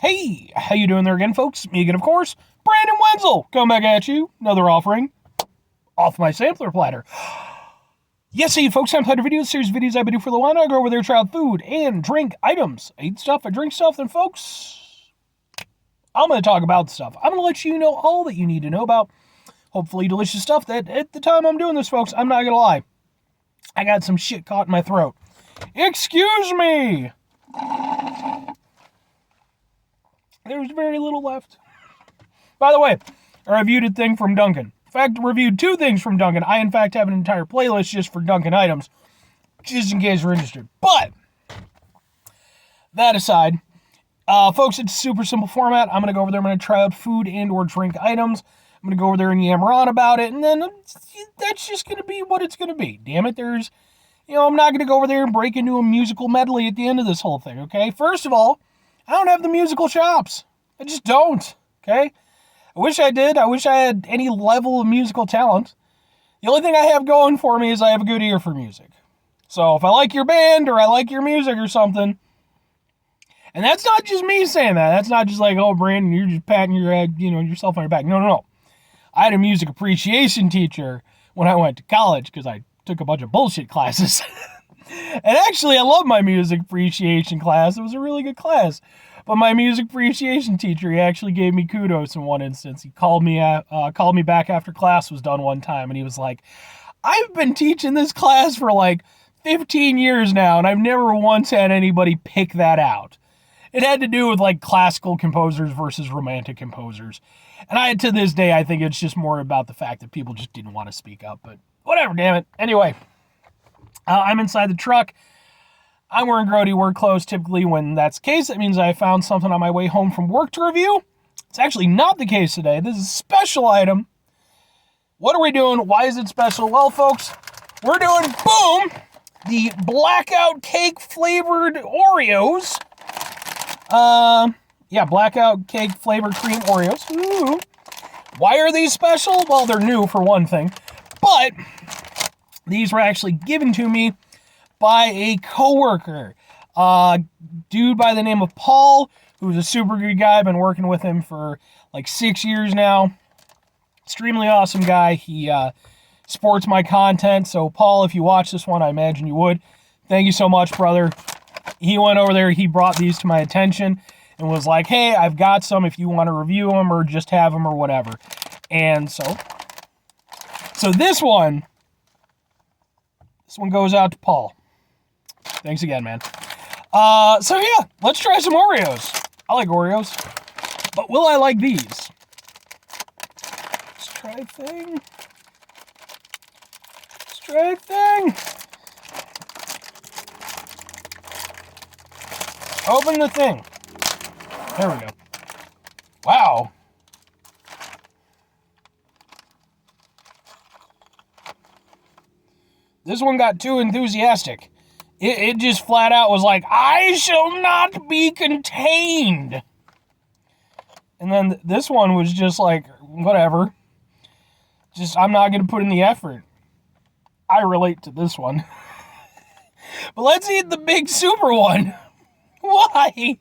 Hey, how you doing there again, folks? Me again, of course, Brandon Wenzel, coming back at you. Another offering off my sampler platter. Yes, hey, folks, I'm Platter Videos, series of videos I've been doing for a little while. I go over there, try out food and drink items. I eat stuff, I drink stuff, then, folks, I'm going to talk about stuff. I'm going to let you know all that you need to know about hopefully delicious stuff that at the time I'm doing this, folks, I'm not going to lie, I got some shit caught in my throat. Excuse me! There's very little left. By the way, I reviewed a thing from Dunkin'. In fact, reviewed two things from Dunkin'. I, in fact, have an entire playlist just for Dunkin' items, just in case you're interested. But, that aside, folks, it's a super simple format. I'm going to go over there, I'm going to try out food and or drink items. I'm going to go over there and yammer on about it, and then that's just going to be what it's going to be. Damn it, I'm not going to go over there and break into a musical medley at the end of this whole thing, okay? First of all, I don't have the musical chops. I just don't, okay? I wish I did. I wish I had any level of musical talent. The only thing I have going for me is I have a good ear for music. So if I like your band or I like your music or something, and that's not just me saying that. That's not just like, oh, Brandon, you're just patting your head, yourself on your back. No. I had a music appreciation teacher when I went to college because I took a bunch of bullshit classes. And actually, I love my music appreciation class. It was a really good class. But my music appreciation teacher, he actually gave me kudos in one instance. He called me back after class was done one time, and he was like, I've been teaching this class for like 15 years now, and I've never once had anybody pick that out. It had to do with like classical composers versus romantic composers. And to this day, I think it's just more about the fact that people just didn't want to speak up. But whatever, damn it. Anyway. I'm inside the truck. I'm wearing grody work clothes. Typically, when that's the case, that means I found something on my way home from work to review. It's actually not the case today. This is a special item. What are we doing? Why is it special? Well, folks, we're doing, boom, the Blackout cake flavored Oreos. Blackout cake flavored cream Oreos. Ooh. Why are these special? Well, they're new for one thing, but these were actually given to me by a coworker, dude by the name of Paul, who's a super good guy. I've been working with him for like 6 years now. Extremely awesome guy. He supports my content. So, Paul, if you watch this one, I imagine you would. Thank you so much, brother. He went over there. He brought these to my attention and was like, hey, I've got some if you want to review them or just have them or whatever. And so this one goes out to Paul. Thanks again, man. Let's try some Oreos. I like Oreos. But will I like these? Let's try a thing. Open the thing. There we go. Wow. This one got too enthusiastic. It just flat out was like, I shall not be contained. And then this one was just like, whatever. I'm not going to put in the effort. I relate to this one. But let's eat the big super one. Why?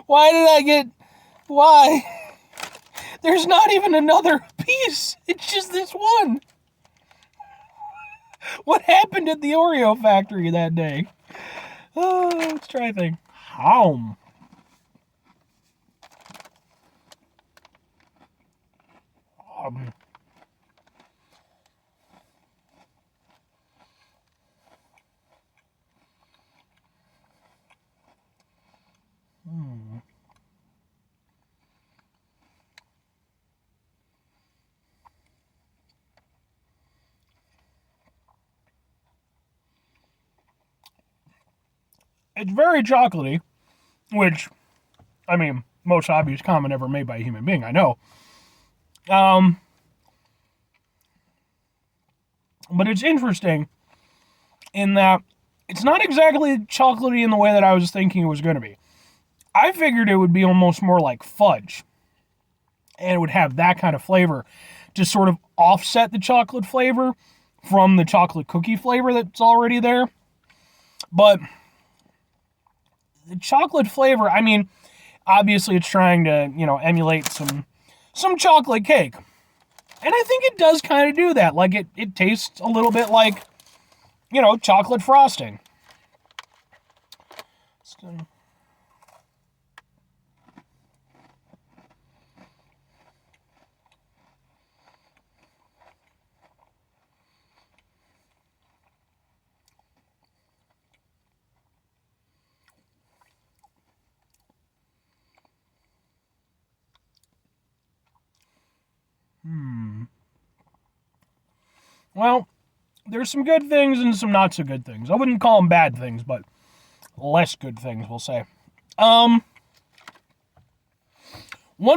Why? There's not even another piece. It's just this one. What happened at the Oreo factory that day? Oh, let's try a thing. Hum. It's very chocolatey, which, I mean, most obvious comment ever made by a human being, I know. But it's interesting in that it's not exactly chocolatey in the way that I was thinking it was going to be. I figured it would be almost more like fudge, and it would have that kind of flavor to sort of offset the chocolate flavor from the chocolate cookie flavor that's already there. But the chocolate flavor, I mean, Obviously, it's trying to, emulate some chocolate cake. And I think it does kind of do that. Like, it tastes a little bit like, chocolate frosting. Well, there's some good things and some not so good things. I wouldn't call them bad things, but less good things, we'll say. One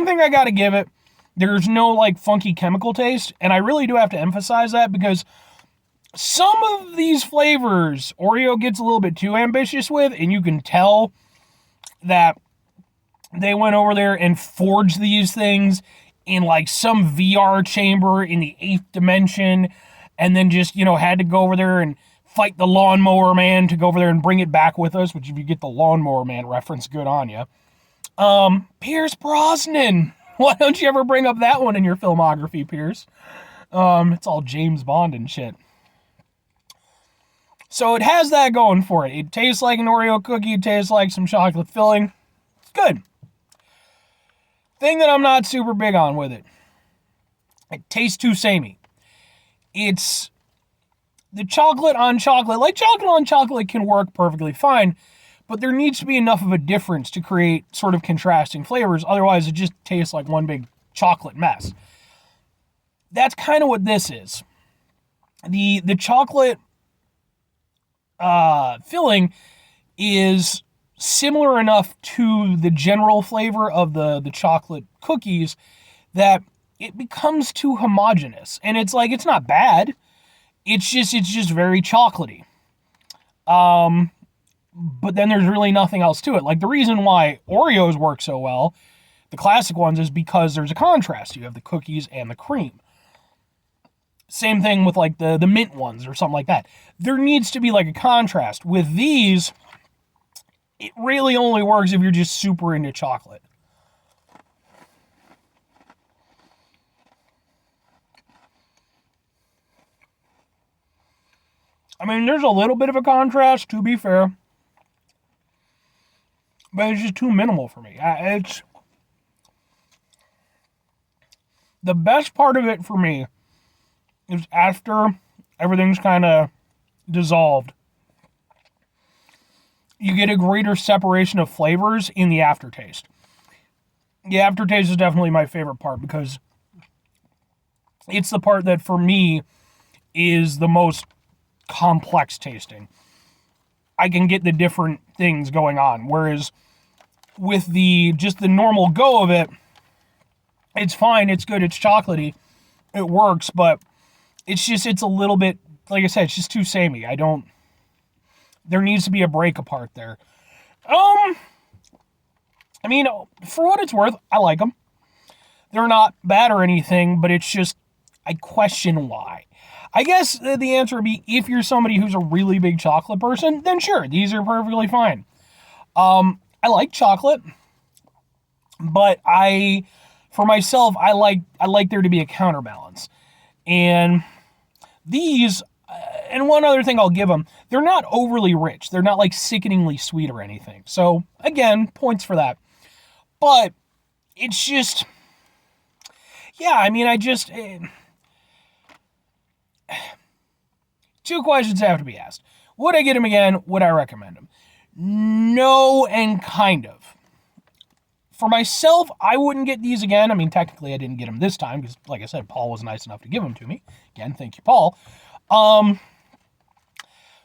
thing I gotta give it, there's no, like, funky chemical taste, and I really do have to emphasize that because some of these flavors Oreo gets a little bit too ambitious with, and you can tell that they went over there and forged these things in, like, some VR chamber in the 8th dimension, and then just, had to go over there and fight the Lawnmower Man to go over there and bring it back with us, which if you get the Lawnmower Man reference, good on you. Pierce Brosnan. Why don't you ever bring up that one in your filmography, Pierce? It's all James Bond and shit. So it has that going for it. It tastes like an Oreo cookie. It tastes like some chocolate filling. It's good. Thing that I'm not super big on with it. It tastes too samey. It's the chocolate on chocolate. Like, chocolate on chocolate can work perfectly fine, but there needs to be enough of a difference to create sort of contrasting flavors. Otherwise, it just tastes like one big chocolate mess. That's kind of what this is. The chocolate filling is similar enough to the general flavor of the chocolate cookies that it becomes too homogenous. And it's like, it's not bad. It's just very chocolatey. But then there's really nothing else to it. Like, the reason why Oreos work so well, the classic ones, is because there's a contrast. You have the cookies and the cream. Same thing with, like, the mint ones or something like that. There needs to be, like, a contrast. With these, it really only works if you're just super into chocolate. I mean, there's a little bit of a contrast, to be fair. But it's just too minimal for me. It's the best part of it for me is after everything's kind of dissolved, you get a greater separation of flavors in the aftertaste. The aftertaste is definitely my favorite part because it's the part that, for me, is the most complex tasting. I can get the different things going on, whereas with just the normal go of it, it's fine, it's good, it's chocolatey, it works, but it's a little bit, like I said, it's just too samey. There needs to be a break apart there. I mean, for what it's worth, I like them. They're not bad or anything, but it's just, I question why. I guess the answer would be, if you're somebody who's a really big chocolate person, then sure, these are perfectly fine. I like chocolate, but for myself, I like there to be a counterbalance. And these, and one other thing I'll give them, they're not overly rich. They're not, like, sickeningly sweet or anything. So, again, points for that. But it's just, yeah, I mean, two questions have to be asked. Would I get them again? Would I recommend them? No, and kind of. For myself, I wouldn't get these again. I mean, technically, I didn't get them this time because, like I said, Paul was nice enough to give them to me. Again, thank you, Paul.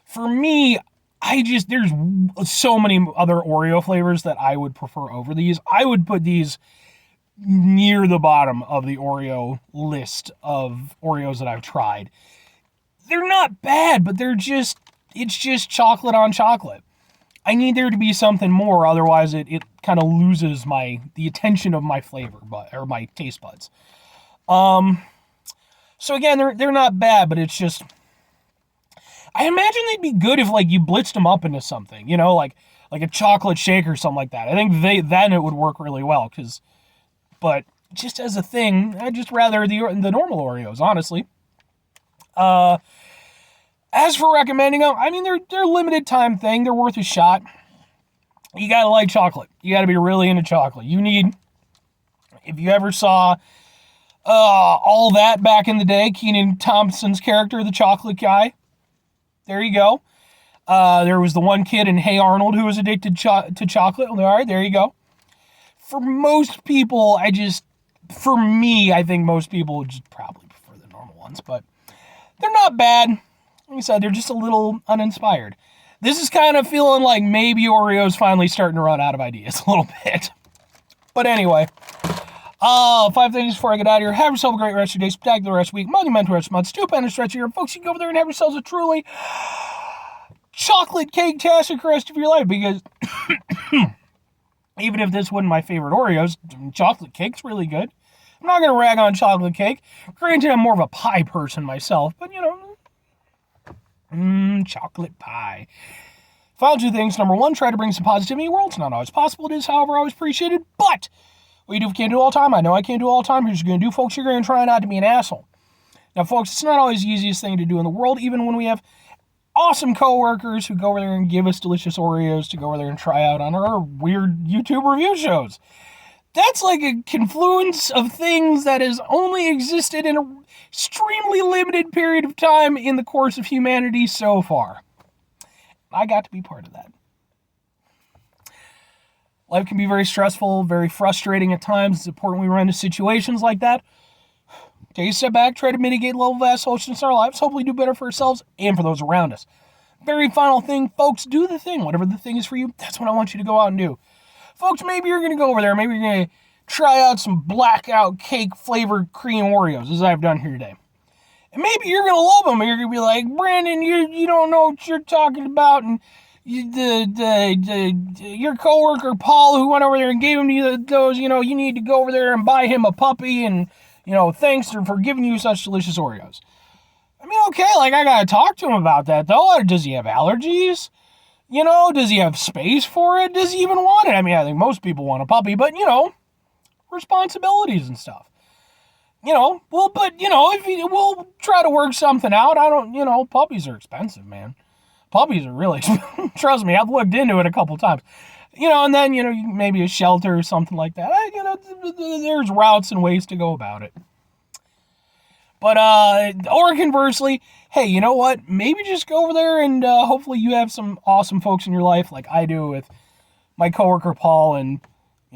For me, there's so many other Oreo flavors that I would prefer over these. I would put these near the bottom of the Oreo list of Oreos that I've tried. They're not bad, but it's just chocolate on chocolate. I need there to be something more, otherwise it kind of loses the attention of my flavor, or my taste buds. So again, they're not bad, but it's just, I imagine they'd be good if, like, you blitzed them up into something, like like a chocolate shake or something like that. I think then it would work really well. But just as a thing, I'd just rather the normal Oreos, honestly. As for recommending them, I mean, they're a limited time thing. They're worth a shot. You gotta like chocolate. You gotta be really into chocolate. If you ever saw All That back in the day, Kenan Thompson's character, the chocolate guy, there you go. There was the one kid in Hey Arnold who was addicted to chocolate. All right, there you go. For most people, I think most people would just probably prefer the normal ones, but they're not bad. Like I said, they're just a little uninspired. This is kind of feeling like maybe Oreo's finally starting to run out of ideas a little bit. But anyway, 5 things before I get out of here. Have yourself a great rest of your day, spectacular rest of the week, monumental rest of the month, stupendous rest of your year. Folks, you can go over there and have yourselves a truly chocolate cake-tastic rest of your life, because even if this wasn't my favorite Oreos, chocolate cake's really good. I'm not going to rag on chocolate cake. Granted, I'm more of a pie person myself, but chocolate pie. Final 2 things. Number 1, try to bring some positivity in the world. It's not always possible. It is, however, always appreciated. But what you do can't do all the time. I know I can't do all the time. Here's what you're going to do, folks. You're going to try not to be an asshole. Now, folks, it's not always the easiest thing to do in the world, even when we have awesome coworkers who go over there and give us delicious Oreos to go over there and try out on our weird YouTube review shows. That's like a confluence of things that has only existed in an extremely limited period of time in the course of humanity so far. I got to be part of that. Life can be very stressful, very frustrating at times. It's important we run into situations like that. Take a step back, try to mitigate the level of associations in our lives, hopefully do better for ourselves and for those around us. Very final thing, folks, do the thing. Whatever the thing is for you, that's what I want you to go out and do. Folks, maybe you're going to go over there. Maybe you're going to try out some Blackout cake flavored cream Oreos, as I've done here today. And maybe you're going to love them. And you're going to be like, Brandon, you don't know what you're talking about. And your coworker, Paul, who went over there and gave him those, you need to go over there and buy him a puppy. And, thanks for giving you such delicious Oreos. I mean, okay, I got to talk to him about that, though. Or does he have allergies? Does he have space for it? Does he even want it? I mean, I think most people want a puppy, but, responsibilities and stuff. We'll try to work something out. Puppies are expensive, man. Puppies are really expensive. Trust me, I've looked into it a couple times. And then, maybe a shelter or something like that. There's routes and ways to go about it. But, or conversely, hey, you know what? Maybe just go over there and hopefully you have some awesome folks in your life like I do with my coworker Paul and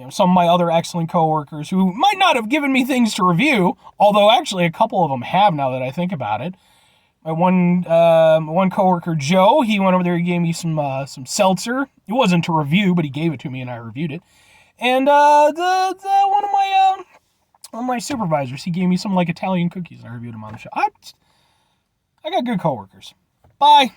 some of my other excellent coworkers who might not have given me things to review, although actually a couple of them have now that I think about it. My one coworker Joe, he went over there and gave me some seltzer. It wasn't to review, but he gave it to me and I reviewed it. And one of my supervisors, he gave me some Italian cookies and I reviewed them on the show. I got good coworkers. Bye.